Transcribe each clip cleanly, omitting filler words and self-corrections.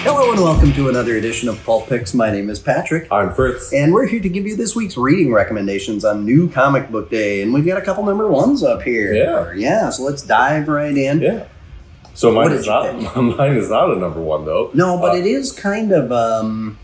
Hello and welcome to another edition of Pulp Picks. My name is Patrick. I'm Fritz. And we're here to give you this week's reading recommendations on New Comic Book Day. And we've got a couple number ones up here. Yeah, so let's dive right in. Yeah. So mine is not a number one, though. No, but it is kind of,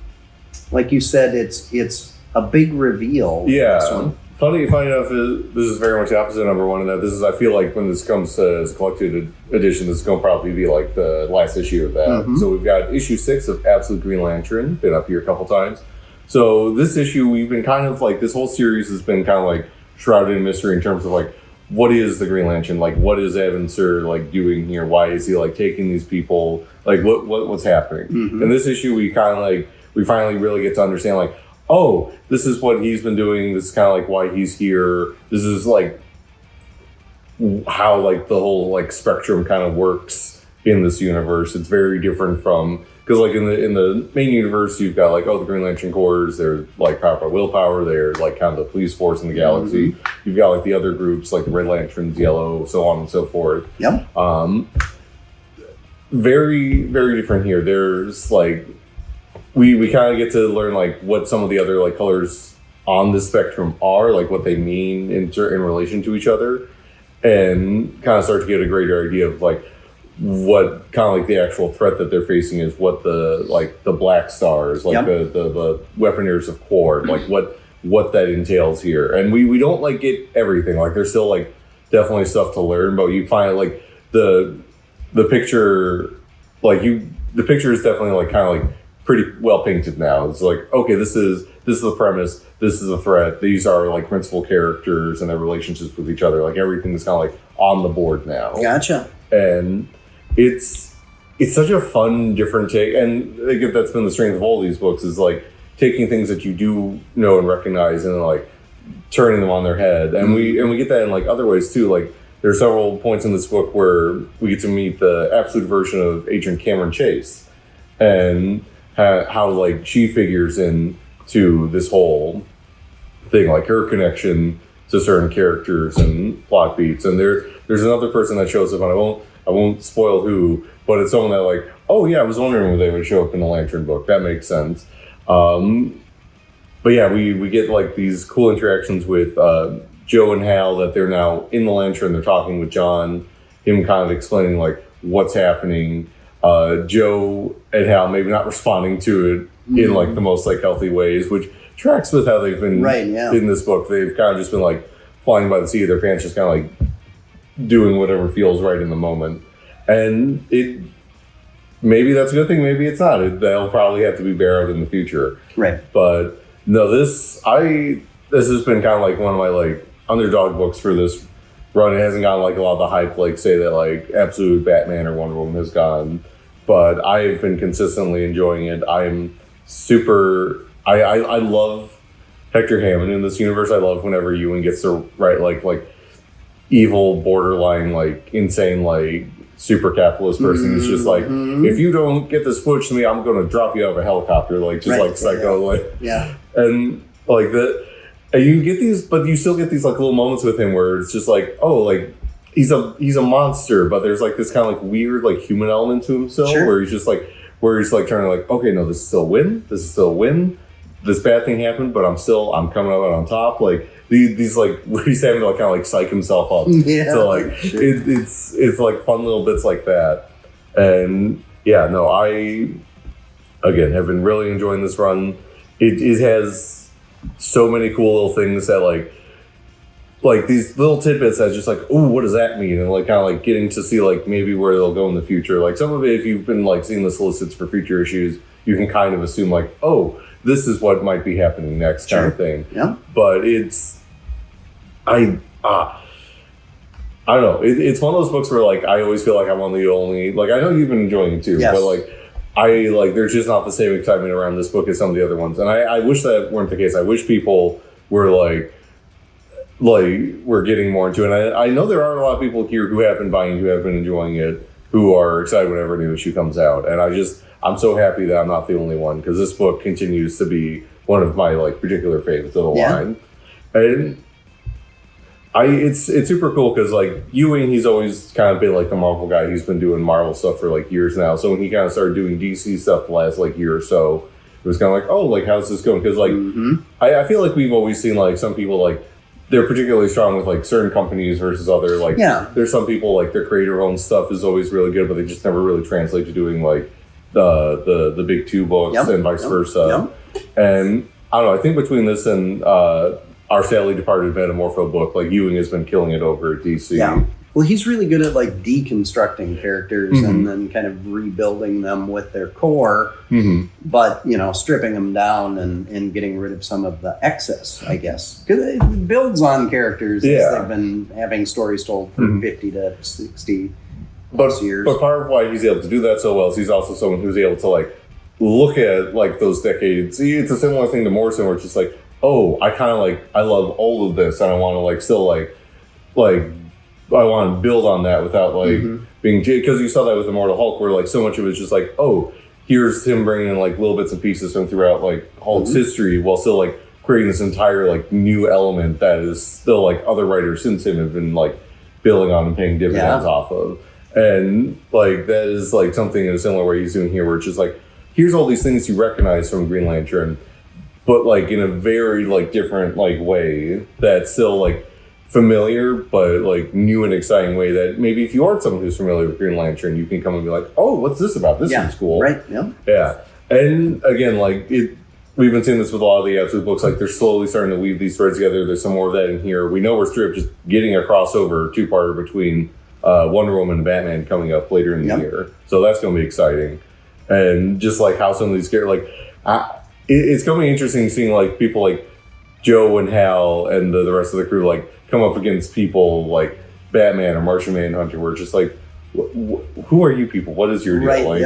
like you said, it's a big reveal. Yeah. This one. Funny enough, this is very much the opposite of number one, in that this is, I feel like when this comes to as a collected edition, this is going to probably be like the last issue of that. Mm-hmm. So we've got issue 6 of Absolute Green Lantern, been up here a couple times. So this issue, we've been kind of like, this whole series has been kind of like shrouded in mystery in terms of like, what is the Green Lantern? Like, what is Evan Sir like doing here? Why is he like taking these people? Like, what's happening? Mm-hmm. In this issue, we finally really get to understand like, oh, this is what he's been doing. This is kind of like why he's here. This is like how like the whole like spectrum kind of works in this universe. It's very different from, because like in the main universe, you've got like, oh, the Green Lantern Corps, they're like powered by willpower. They're like kind of the police force in the galaxy. Mm-hmm. You've got like the other groups, like the Red Lanterns, Yellow, so on and so forth. Yep. Very, very different here. There's like, we kind of get to learn like what some of the other like colors on the spectrum are, like what they mean in relation to each other, and kind of start to get a greater idea of like what kind of like the actual threat that they're facing is, what the Black Stars, like the Weaponeers of Quord, like what that entails here. And we don't like get everything, like there's still like definitely stuff to learn, but you find like the picture, like the picture is definitely like kind of like pretty well painted now. It's like, okay, this is the premise, this is the threat, these are like principal characters and their relationships with each other, like everything's kind of like on the board now. Gotcha. And it's such a fun, different take, and I think that's been the strength of all these books, is like taking things that you do know and recognize and like turning them on their head. And we get that in like other ways too. Like there's several points in this book where we get to meet the absolute version of Agent Cameron Chase, and how like she figures into this whole thing, like her connection to certain characters and plot beats. And there's another person that shows up, and I won't spoil who, but it's someone that like, oh yeah, I was wondering when they would show up in the Lantern book. That makes sense. But yeah, we get like these cool interactions with Joe and Hal, that they're now in the Lantern. They're talking with John, him kind of explaining like what's happening. Joe and Hal maybe not responding to it in like the most like healthy ways, which tracks with how they've been in this book. They've kind of just been like flying by the seat of their pants, just kind of like doing whatever feels right in the moment. And maybe that's a good thing, maybe it's not. They'll probably have to be bared out in the future. Right. But no, this has been kind of like one of my like underdog books for this run. It hasn't gotten like a lot of the hype, like say that like Absolute Batman or Wonder Woman has gotten, but I've been consistently enjoying it. I'm super, I love Hector Hammond in this universe. I love whenever Ewan gets to write like evil, borderline, like insane, like super capitalist person. It's just like, if you don't get this footage to me, I'm going to drop you out of a helicopter, like just like psycho, and like that. And you get these, but you still get these like little moments with him where it's just like, oh, like he's a monster, but there's like this kind of like weird like human element to himself, where he's like trying to like, okay, no, this is still a win. This bad thing happened, but I'm coming out on top. Like these like where he's having to like kind of like psych himself up. Yeah. So like it's like fun little bits like that. And yeah, no, I again have been really enjoying this run. It has so many cool little things that like these little tidbits that's just like, oh, what does that mean? And like kind of like getting to see like maybe where they'll go in the future. Like some of it, if you've been like seeing the solicits for future issues, you can kind of assume like, oh, this is what might be happening next, kind of thing. Yeah. But I don't know. It's one of those books where like I always feel like I'm on the only, like I know you've been enjoying it too, but like there's just not the same excitement around this book as some of the other ones. And I wish that weren't the case. I wish people were like we're getting more into it. And I know there are a lot of people here who have been buying, who have been enjoying it, who are excited whenever a new issue comes out. And I'm so happy that I'm not the only one, because this book continues to be one of my like particular favorites of the line. And It's super cool because like Ewing, he's always kind of been like the Marvel guy. He's been doing Marvel stuff for like years now. So when he kind of started doing DC stuff the last like year or so, it was kind of like, oh, like how's this going? Because like I feel like we've always seen like some people like they're particularly strong with like certain companies versus other like there's some people like their creator owned stuff is always really good, but they just never really translate to doing like the big two books and vice versa. And I don't know. I think between this and our sadly departed Metamorpho book, like Ewing has been killing it over at DC. Yeah. Well, he's really good at like deconstructing characters and then kind of rebuilding them with their core, but you know, stripping them down and getting rid of some of the excess, I guess, because it builds on characters as they've been having stories told for 50 to 60 plus years. But part of why he's able to do that so well is he's also someone who's able to like look at like those decades. It's a similar thing to Morrison, where it's just like, oh, I kind of like, I love all of this and I want to like still like I want to build on that without like being, because you saw that with Immortal Hulk where like so much of it was just like, oh, here's him bringing in like little bits and pieces from throughout like Hulk's history while still like creating this entire like new element that is still like other writers since him have been like building on and paying dividends off of. And like that is like something in a similar way he's doing here, where it's just like, here's all these things you recognize from Green Lantern, but like in a very like different like way that's still like familiar, but like new and exciting way that maybe if you aren't someone who's familiar with Green Lantern, you can come and be like, oh, what's this about? This is cool. Right. Yeah. And again, like we've been seeing this with a lot of the Absolute books, like they're slowly starting to weave these threads together. There's some more of that in here. We know we're straight just getting a crossover two-parter between Wonder Woman and Batman coming up later in the year. So that's going to be exciting. And just like how some of these characters, like it's going to be interesting seeing like people like Joe and Hal and the rest of the crew like come up against people like Batman or Martian Manhunter, where it's just like, who are you people? What is your deal? Right, like,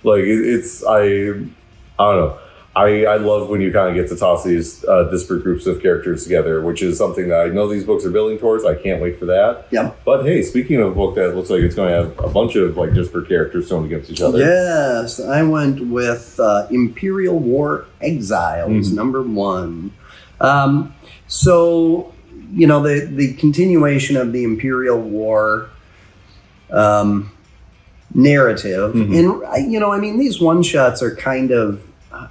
like it's I don't know. I love when you kind of get to toss these disparate groups of characters together, which is something that I know these books are building towards. I can't wait for that. But hey, speaking of a book that looks like it's going to have a bunch of like disparate characters thrown against each other. Yes, I went with Imperial War Exiles, #1. So, you know, the continuation of the Imperial War narrative, and you know, I mean, these one shots are kind of,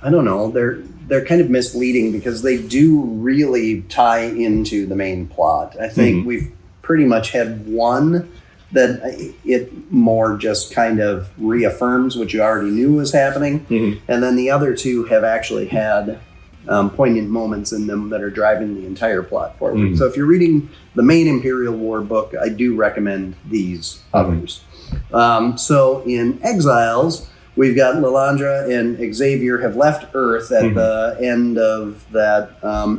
I don't know, they're kind of misleading because they do really tie into the main plot. I think we've pretty much had one that it more just kind of reaffirms what you already knew was happening, and then the other two have actually had poignant moments in them that are driving the entire plot forward. So if you're reading the main Imperial War book, I do recommend these others. So in Exiles, we've got Lilandra and Xavier have left Earth at the end of that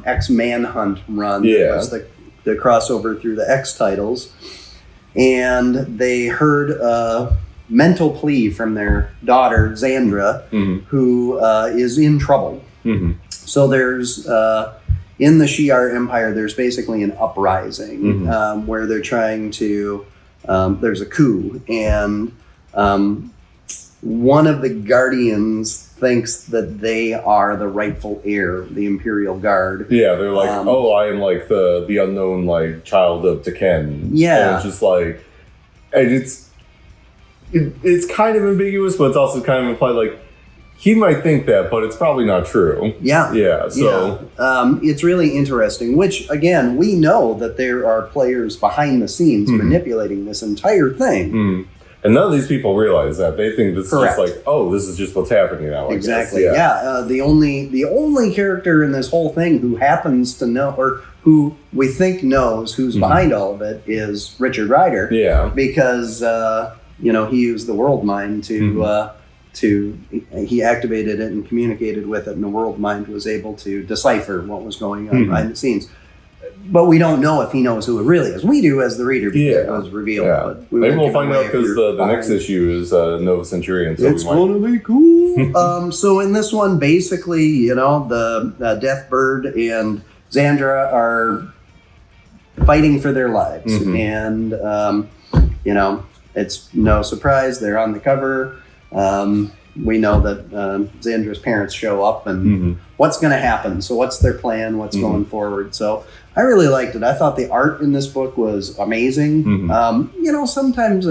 X-Manhunt run. That was the crossover through the X titles. And they heard a mental plea from their daughter, Xandra, who is in trouble. So there's, in the Shi'ar Empire, there's basically an uprising where they're trying to, there's a coup, and one of the Guardians thinks that they are the rightful heir, the Imperial Guard. Yeah, they're like, oh, I am like the unknown like child of Tekken. Yeah. And it's just like, and it's kind of ambiguous, but it's also kind of implied like, he might think that, but it's probably not true. Yeah. So it's really interesting, which again, we know that there are players behind the scenes manipulating this entire thing. And none of these people realize that. They think this is just like, oh, this is just what's happening now. Exactly. The only character in this whole thing who happens to know, or who we think knows who's behind all of it, is Richard Rider. Yeah. Because you know, he used the World Mind he activated it and communicated with it, and the World Mind was able to decipher what was going on behind the scenes. But we don't know if he knows who it really is. We do as the reader because it was revealed. But maybe we'll find out because the next issue is Nova Centurion. So it's going to be cool. So in this one, basically, you know, the Deathbird and Xandra are fighting for their lives. And, you know, it's no surprise they're on the cover. we know that Xandra's parents show up and what's going to happen. So what's their plan? What's going forward? So I really liked it. I thought the art in this book was amazing. Sometimes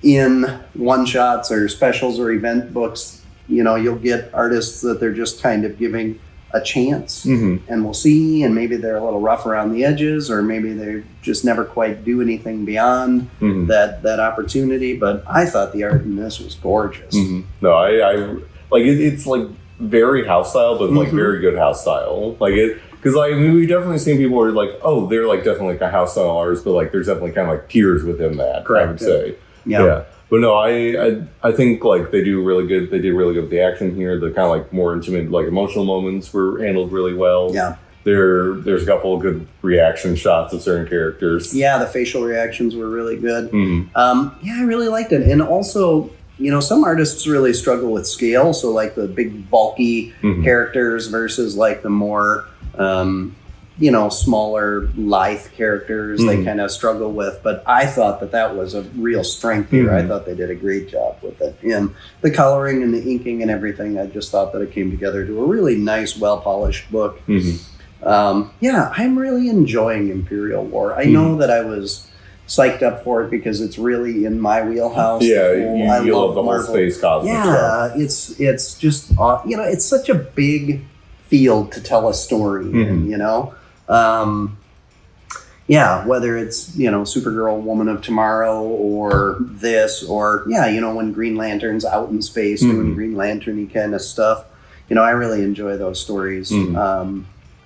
in one-shots or specials or event books, you'll get artists that they're just kind of giving a chance and we'll see, and maybe they're a little rough around the edges, or maybe they just never quite do anything beyond that opportunity. But I thought the art in this was gorgeous. No, I like it. It's like very house style, but like very good house style. Like it, because like we've definitely seen people who are like, oh, they're like definitely like a house style artist, but like there's definitely kind of like tiers within that. Correct. I would say. Yeah. But no, I think like they do really good. They did really good with the action here. The kind of like more intimate, like emotional moments were handled really well. Yeah. There's a couple of good reaction shots of certain characters. Yeah, the facial reactions were really good. I really liked it. And also, some artists really struggle with scale. So like the big bulky characters versus like the more smaller, lithe characters they kind of struggle with. But I thought that was a real strength here. I thought they did a great job with it. And the coloring and the inking and everything, I just thought that it came together to a really nice, well-polished book. I'm really enjoying Imperial War. I know that I was psyched up for it because it's really in my wheelhouse. Yeah, you love the whole space cosmic stuff. It's just, it's such a big field to tell a story in, whether it's, Supergirl, Woman of Tomorrow, or this, or, when Green Lantern's out in space doing Green Lantern-y kind of stuff. I really enjoy those stories.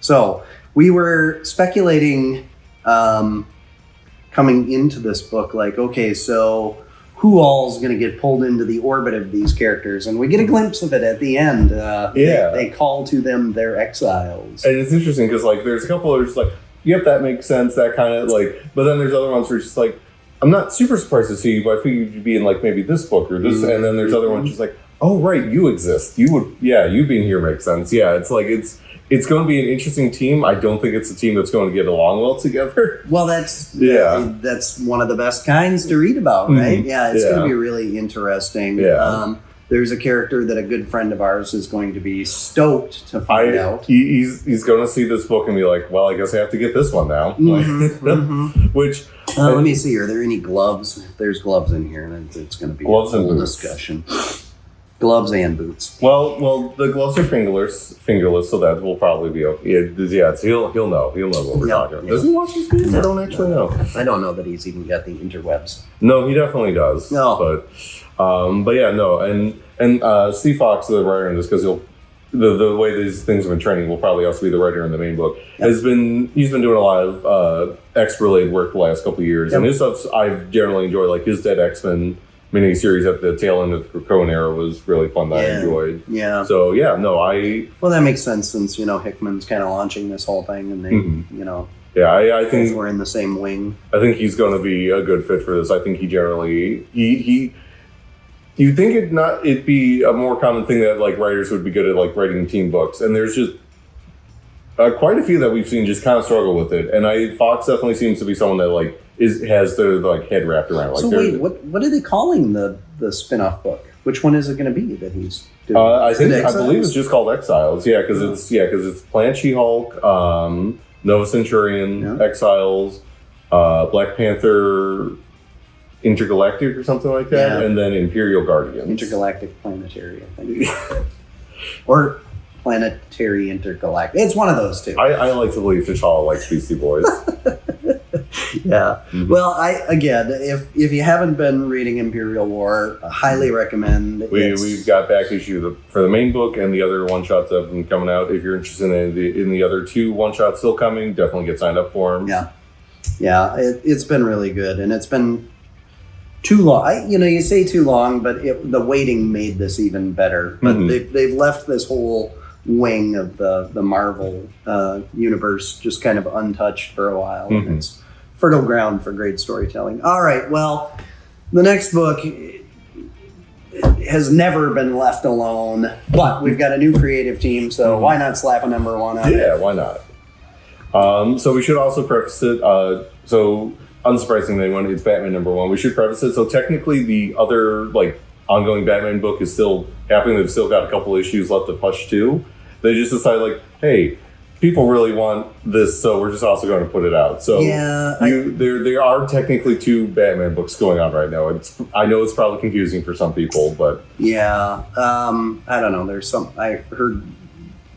So we were speculating coming into this book, like, okay, so who all's going to get pulled into the orbit of these characters? And we get a glimpse of it at the end. They call to them their exiles. And it's interesting because, like, there's a couple that are just like, yep, that makes sense, that kind of, like, but then there's other ones where it's just like, I'm not super surprised to see you, but I figured you'd be in, like, maybe this book or this, and then there's other ones just like, oh, right, you exist. You being here makes sense. Yeah, it's like, it's going to be an interesting team. I don't think it's a team that's going to get along well together. Well, that's one of the best kinds to read about, right? Yeah, it's going to be really interesting. Yeah. There's a character that a good friend of ours is going to be stoked to find out. He's going to see this book and be like, well, I guess I have to get this one now. Which... let me see. Are there any gloves? If there's gloves in here, then it's going to be gloves a whole discussion. Gloves and boots. Well, the gloves are fingerless, so that will probably be okay. So he'll know what we're talking about. Does he watch these videos? I don't actually know. I don't know that he's even got the interwebs. No, he definitely does. No, but yeah, no, and Steve Fox, the writer in this, because the way these things have been trending, will probably also be the writer in the main book. He's been doing a lot of X-related work the last couple of years, and his stuff I've generally enjoyed, like his Dead X-Men miniseries at the tail end of the Krakoan era was really fun that I enjoyed. Yeah. So well, that makes sense since Hickman's kind of launching this whole thing, and they I think we're in the same wing. I think he's going to be a good fit for this. I think he generally you'd think it'd be a more common thing that like writers would be good at like writing team books, and there's just quite a few that we've seen just kind of struggle with it. And Fox definitely seems to be someone that like has their like head wrapped around. Like, so wait, what are they calling the spin-off book? Which one is it going to be that he's doing? I believe it's just called Exiles. Yeah, because it's Planet She-Hulk, Nova Centurion, Exiles, Black Panther, Intergalactic or something like that, and then Imperial Guardians. Intergalactic Planetary, I think. Or Planetary Intergalactic. It's one of those two. I like to believe T'Challa likes Beastie Boys. Yeah. Well, if you haven't been reading Imperial War, I highly recommend. We've got back issue for the main book and the other one shots that have been coming out. If you're interested in the other two one shots still coming, definitely get signed up for them. Yeah. It's been really good, and it's been too long. You say too long, but the waiting made this even better. But they've left this whole wing of the Marvel universe just kind of untouched for a while, and it's fertile ground for great storytelling. All right, well, the next book has never been left alone, but we've got a new creative team, so why not slap a number one on it? Yeah, why not? So we should also preface it. So unsurprisingly, when it's Batman number one, we should preface it. So technically, the other like ongoing Batman book is still happening. They've still got a couple issues left of Hush 2. They just decided, like, hey, people really want this, so we're just also going to put it out. So there are technically 2 Batman books going on right now. I know it's probably confusing for some people, but yeah, I don't know. There's some I heard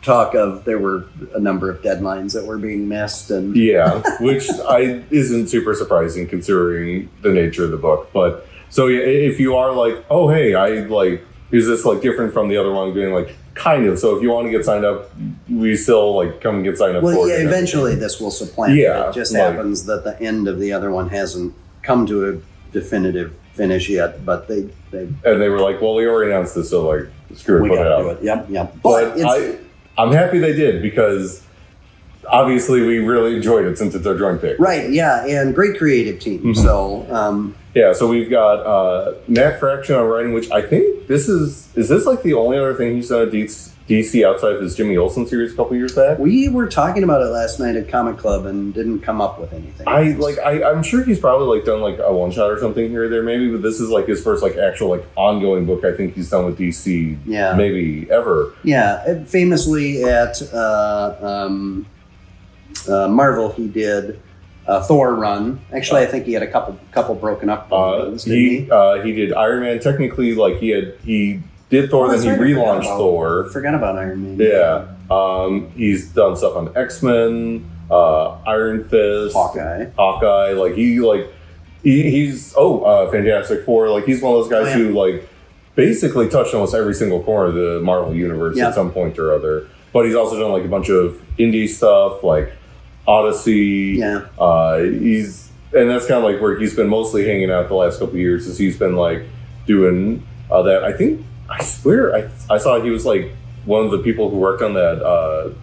talk of there were a number of deadlines that were being missed, and yeah, which isn't super surprising considering the nature of the book. But so yeah, if you are like, oh hey, is this like different from the other one? Being like, kind of. So if you want to get signed up, we still like come and get signed up. Well, yeah, eventually this will supplant. Yeah, it just happens that the end of the other one hasn't come to a definitive finish yet. But they were like, well, we already announced this, so like, screw it, put it out. Yep. But I'm happy they did, because obviously we really enjoyed it since it's our joint pick. Right. Yeah, and great creative team. Mm-hmm. So. Yeah, so we've got Matt Fraction on writing, which I think is this like the only other thing he's done at DC outside of his Jimmy Olsen series a couple years back? We were talking about it last night at Comic Club and didn't come up with anything. I'm sure he's probably like done like a one shot or something here or there maybe, but this is like his first like actual like ongoing book I think he's done with DC. Yeah. Maybe ever. Yeah, famously at Marvel he did. Thor run. Actually, I think he had a couple broken up runs. He did Iron Man. Technically, like he did Thor, then he relaunched Thor. Forgot about Iron Man. Yeah. He's done stuff on X-Men, Iron Fist, Hawkeye. Like he's Fantastic Four. Like he's one of those guys who like basically touched almost every single corner of the Marvel universe at some point or other. But he's also done like a bunch of indie stuff, like Odyssey. Yeah. And that's kind of like where he's been mostly hanging out the last couple of years, is he's been like doing that. I swear I saw he was like one of the people who worked on that that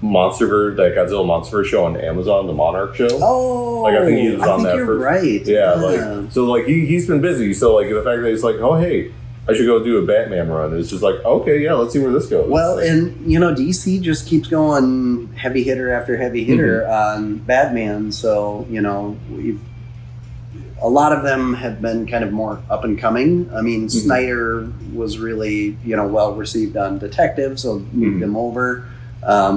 Godzilla Monsterverse show on Amazon, the Monarch show. Oh, like I think he was on that. You're right. Yeah, like so like he's been busy. So like the fact that he's like, oh hey, I should go do a Batman run. It's just like, okay, yeah, let's see where this goes. Well, and DC just keeps going heavy hitter after heavy hitter on Batman. So a lot of them have been kind of more up and coming. I mean, Snyder was really well received on Detective, so moved him over.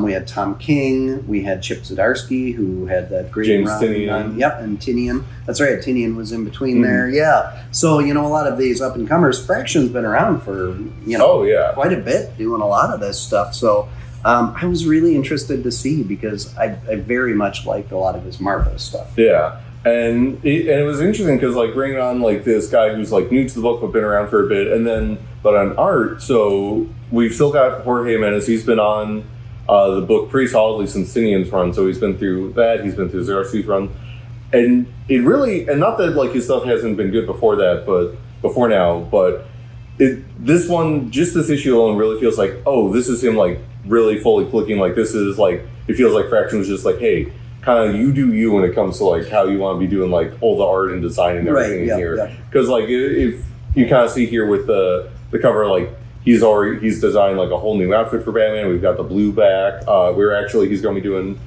We had Tom King. We had Chip Zdarsky, who had that great James run. Tynion. And Tynion. That's right. Tynion was in between there. Yeah. So, a lot of these up-and-comers, Fraction's been around for, quite a bit, doing a lot of this stuff. So I was really interested to see, because I very much liked a lot of his Marvel stuff. Yeah. And it was interesting because like bringing on like this guy who's like new to the book but been around for a bit, and then but on art, so we've still got Jorge Jimenez. He's been on the book pretty solidly since Tynion's run, so he's been through that. He's been through Zdarsky's run, and it really, and not that like his stuff hasn't been good before that, but before now, but this one, just this issue alone, really feels like, oh, this is him like really fully clicking. Like this is like, it feels like Fraction was just like, hey, kind of you do you when it comes to like how you want to be doing like all the art and design and everything in here. Because like if you kind of see here with the cover, like he's designed like a whole new outfit for Batman. We've got the blue back. He's going to be doing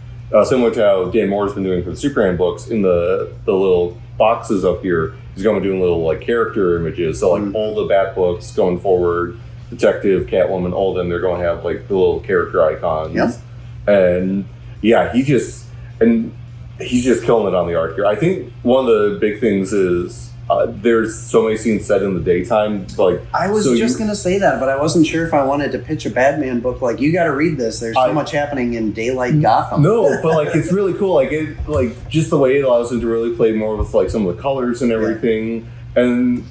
similar to how Dan Moore's been doing for the Superman books in the little boxes up here. He's going to be doing little like character images. So like all the Bat books going forward, Detective, Catwoman, all of them, they're going to have like the little character icons. Yep. And yeah, he's just killing it on the art here. I think one of the big things is there's so many scenes set in the daytime. Like I was just going to say that, but I wasn't sure if I wanted to pitch a Batman book. Like, you got to read this. There's so much happening in daylight Gotham. No, but like it's really cool. Like it, like just the way it allows him to really play more with like some of the colors and everything. Yeah. And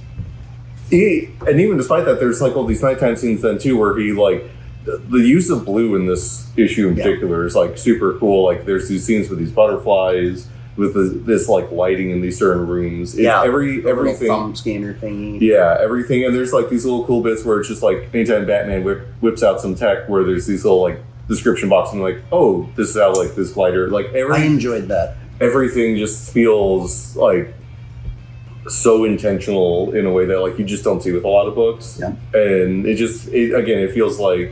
even despite that, there's like all these nighttime scenes then too, where he like the use of blue in this issue in particular is like super cool. Like there's these scenes with these butterflies, with this like lighting in these certain rooms. It's everything thumb scanner thingy. Yeah, everything. And there's like these little cool bits where it's just like anytime Batman whips out some tech where there's these little like description boxes and like, oh, this is how like this glider, like I enjoyed that. Everything just feels like so intentional in a way that like you just don't see with a lot of books. Yeah. And it feels like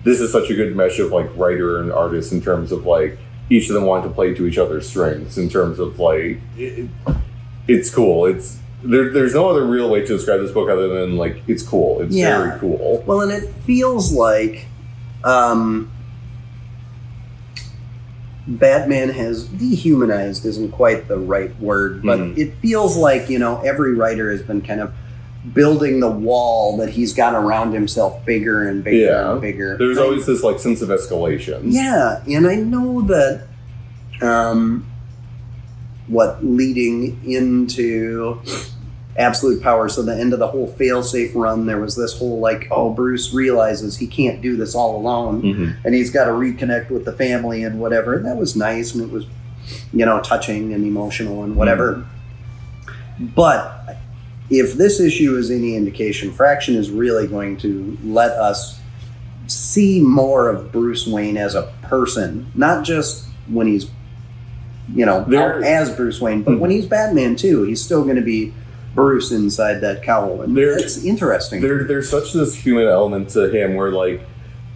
this is such a good mesh of like writer and artist in terms of like each of them wanting to play to each other's strengths in terms of like it's cool. there's no other real way to describe this book other than like it's cool. It's very cool. Well, and it feels like Batman has dehumanized isn't quite the right word, but it feels like, you know, every writer has been kind of building the wall that he's got around himself bigger and bigger and bigger. There's always this like sense of escalation. Yeah, and I know that what leading into Absolute Power, so the end of the whole failsafe run, there was this whole like, oh, Bruce realizes he can't do this all alone, and he's got to reconnect with the family and whatever. And that was nice, and it was, you know, touching and emotional and whatever. But if this issue is any indication, Fraction is really going to let us see more of Bruce Wayne as a person, not just when he's, you know, out as Bruce Wayne, but when he's Batman too. He's still going to be Bruce inside that cowl, and it's interesting. There's such this human element to him where like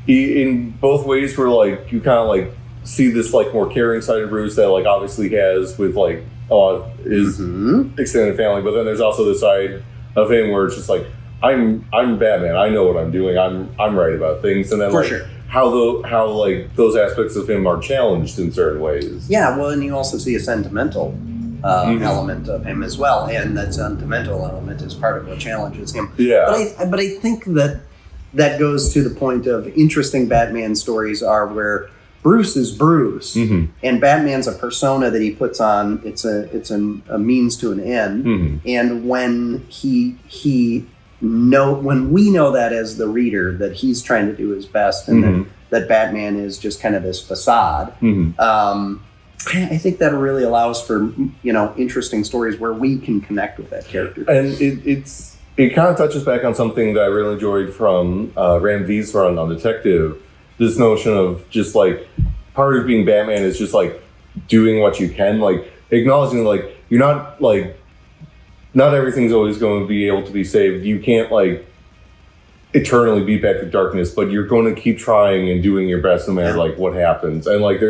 he, in both ways, where like you kind of like see this like more caring side of Bruce that like obviously he has with like a lot of his extended family, but then there's also the side of him where it's just like I'm Batman, I know what I'm doing, I'm right about things, and then how like those aspects of him are challenged in certain ways. Yeah, well, and you also see a sentimental element of him as well, and that sentimental element is part of what challenges him. Yeah, but I think that goes to the point of interesting Batman stories are where Bruce is Bruce, and Batman's a persona that he puts on. It's a means to an end, and when when we know that as the reader that he's trying to do his best, and that Batman is just kind of this facade. I think that really allows for, you know, interesting stories where we can connect with that character. And it kind of touches back on something that I really enjoyed from Ram V's run on Detective. This notion of just like part of being Batman is just like doing what you can, like acknowledging like you're not like not everything's always going to be able to be saved. You can't like eternally beat back the darkness, but you're going to keep trying and doing your best no matter like what happens. And like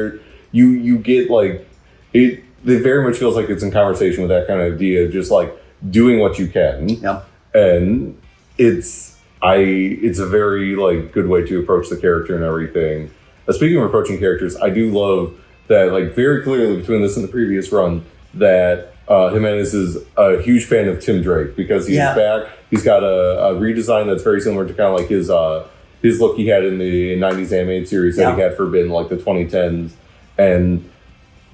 you get like it very much feels like it's in conversation with that kind of idea, just like doing what you can. And it's a very like good way to approach the character and everything. Speaking of approaching characters, I do love that like very clearly between this and the previous run that Jimenez is a huge fan of Tim Drake because he's back. He's got a redesign that's very similar to kind of like his look he had in the 90s animated series that he had for in like the 2010s. And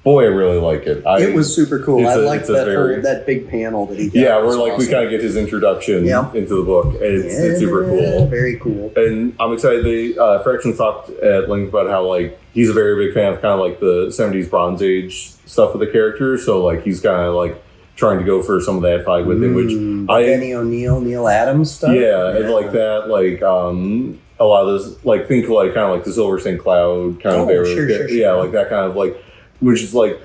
boy, I really like it. It was super cool. I liked that big panel that he got. Yeah, where like we kind of get his introduction into the book. It's super cool. Very cool. And I'm excited. Fraction talked at length about how like he's a very big fan of kind of like the 70s Bronze Age stuff with the character. So like he's kind of like trying to go for some of that vibe with it, which Benny O'Neill, Neil Adams stuff. Yeah, and like that, like a lot of this, like think like kind of like the Silver St. Cloud kind of era. Sure. Like that kind of like, which is like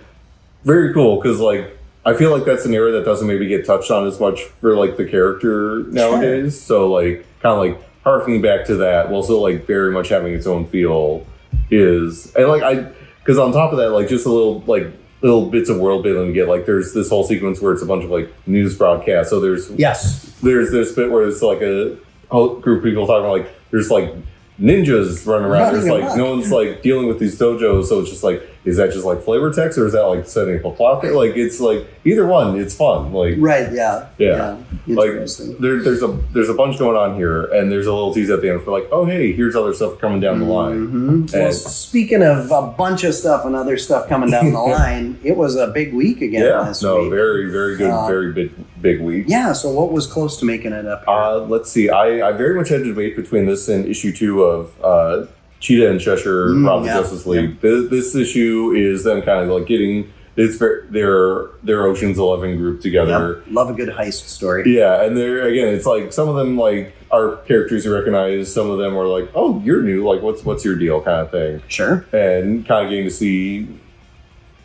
very cool because like I feel like that's an era that doesn't maybe get touched on as much for like the character nowadays. So like kind of like harkening back to that while still like very much having its own feel is, and like because on top of that, like just a little bits of world building to get, like there's this whole sequence where it's a bunch of like news broadcasts. So there's this bit where it's like a whole group of people talking about like there's like ninjas running around. There's like no one's like dealing with these dojos, so it's just like, is that just like flavor text or is that like setting up a plot there? Like it's like either one, it's fun. Like Interesting. Like there's a bunch going on here, and there's a little tease at the end for like, oh hey, here's other stuff coming down the line. Well, speaking of a bunch of stuff and other stuff coming down the line, it was a big week again last week. Very, very good, very big week. Yeah, so what was close to making it up here? Let's see. I very much had to debate between this and issue 2 of Cheetah and Cheshire Rob the Justice League. This issue is them kind of like getting their Ocean's 11 group together. Love a good heist story. Yeah, and they're again, it's like some of them like are characters you recognize. Some of them are like, oh, you're new. Like, what's your deal, kind of thing. Sure. And kind of getting to see.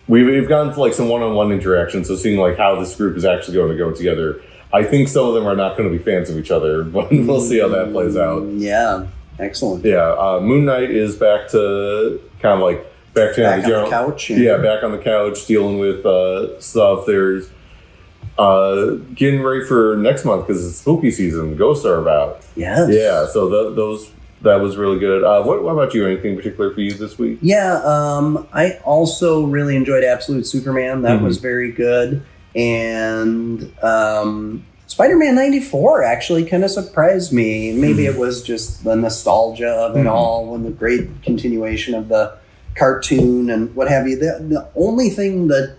We've gotten to like some one-on-one interaction, so seeing like how this group is actually going to go together. I think some of them are not going to be fans of each other, but we'll see how that plays out. Yeah, excellent. Yeah, Moon Knight is back to kind of like back to back on the couch. Yeah, back on the couch dealing with stuff. There's Getting ready for next month because it's spooky season. Ghosts are about. Yes. Yeah. So that was really good. What about you? Anything particular for you this week? Yeah. I also really enjoyed Absolute Superman. That was very good. And Spider-Man 94 actually kind of surprised me. Maybe it was just the nostalgia of it all and the great continuation of the cartoon and what have you. The only thing that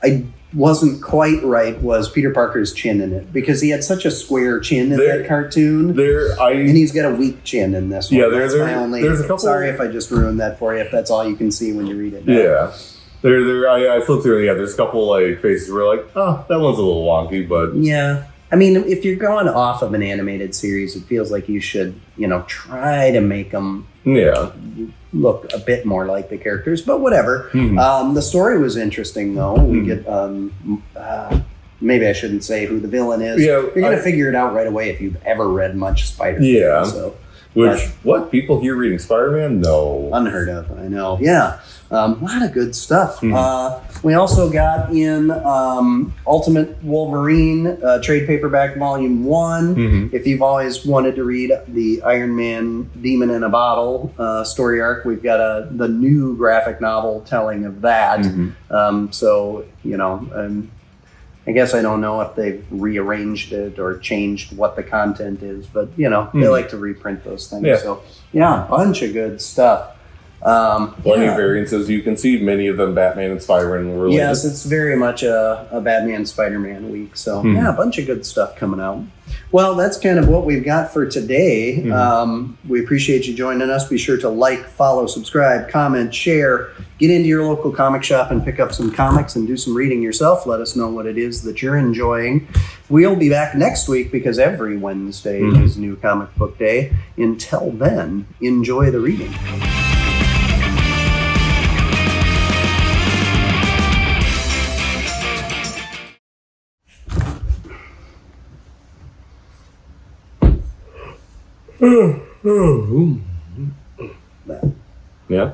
I wasn't quite right was Peter Parker's chin in it, because he had such a square chin in that cartoon. And he's got a weak chin in this one. Yeah, there's a couple. Sorry if I just ruined that for you, if that's all you can see when you read it now. Yeah. I flipped through. Yeah, there's a couple like faces where like, oh, that one's a little wonky, but yeah. I mean, if you're going off of an animated series, it feels like you should, try to make them look a bit more like the characters. But whatever. The story was interesting, though. We get maybe I shouldn't say who the villain is. Yeah, you're gonna figure it out right away if you've ever read much Spider-Man. Yeah. So. What? People here reading Spider-Man? No. Unheard of, I know. Yeah. A lot of good stuff. We also got in Ultimate Wolverine, trade paperback volume 1. If you've always wanted to read the Iron Man Demon in a Bottle story arc, we've got the new graphic novel telling of that. I guess I don't know if they've rearranged it or changed what the content is, but they like to reprint those things. Yeah. So a bunch of good stuff. Plenty of variances. You can see many of them Batman and Spider-Man related. Yes, it's very much a Batman Spider-Man week. So a bunch of good stuff coming out. Well, that's kind of what we've got for today. We appreciate you joining us. Be sure to like, follow, subscribe, comment, share. Get into your local comic shop and pick up some comics and do some reading yourself. Let us know what it is that you're enjoying. We'll be back next week because every Wednesday is New Comic Book Day. Until then, enjoy the reading. Yeah.